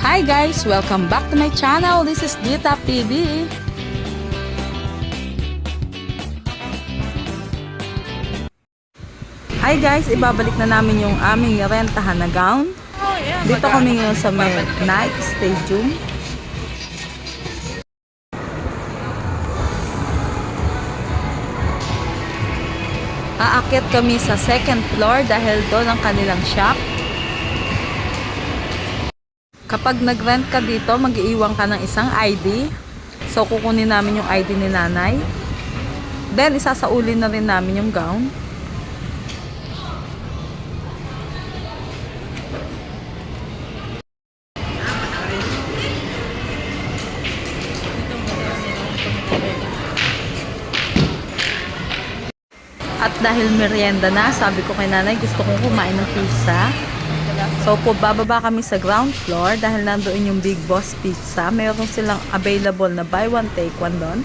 Hi guys! Welcome back to my channel. This is Dita TV. Hi guys! Ibabalik na namin yung aming rentahan na gown. Dito kami ngayon sa may Nike Stadium. Aakyat kami sa second floor dahil doon ang kanilang shop. Kapag nag-rent ka dito, mag-iiwan ka ng isang ID. So, kukunin namin yung ID ni nanay. Then, isasaulin na rin namin yung gown. At dahil merienda na, sabi ko kay nanay, gusto kong kumain ng pizza. So, bababa kami sa ground floor dahil nandoon yung Big Boss Pizza. Mayroon silang available na buy one, take one doon.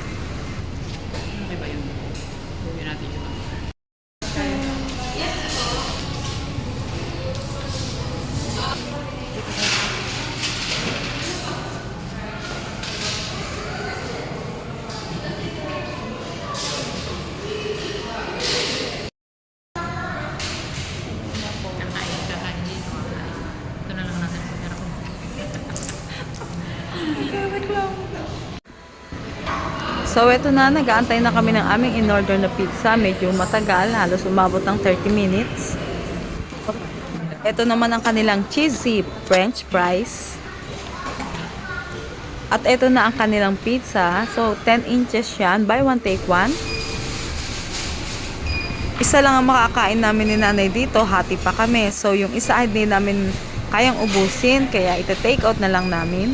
Okay ba yun? Gawin natin yun. Kakain dito. Ito na lang natin pagkara ko. So, eto na, nag-aantay na kami ng aming in-order na pizza. Medyo matagal, halos umabot ng 30 minutes. Ito naman ang kanilang cheesy French fries. At ito na ang kanilang pizza. So, 10 inches yan. Buy one, take one. Isa lang ang makakain namin ni nanay dito. Hati pa kami. So, yung isa hindi namin kayang ubusin. Kaya ita-take out na lang namin.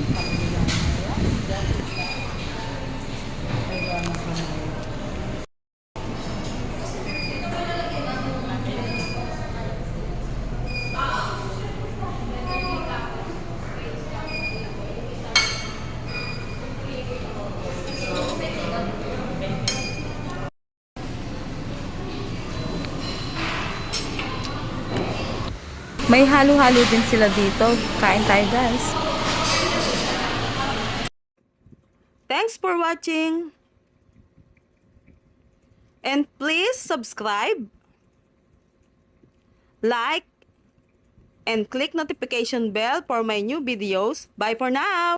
May halo-halo din sila dito. Kain tayo guys. Thanks for watching. And please subscribe, like, and click notification bell for my new videos. Bye for now.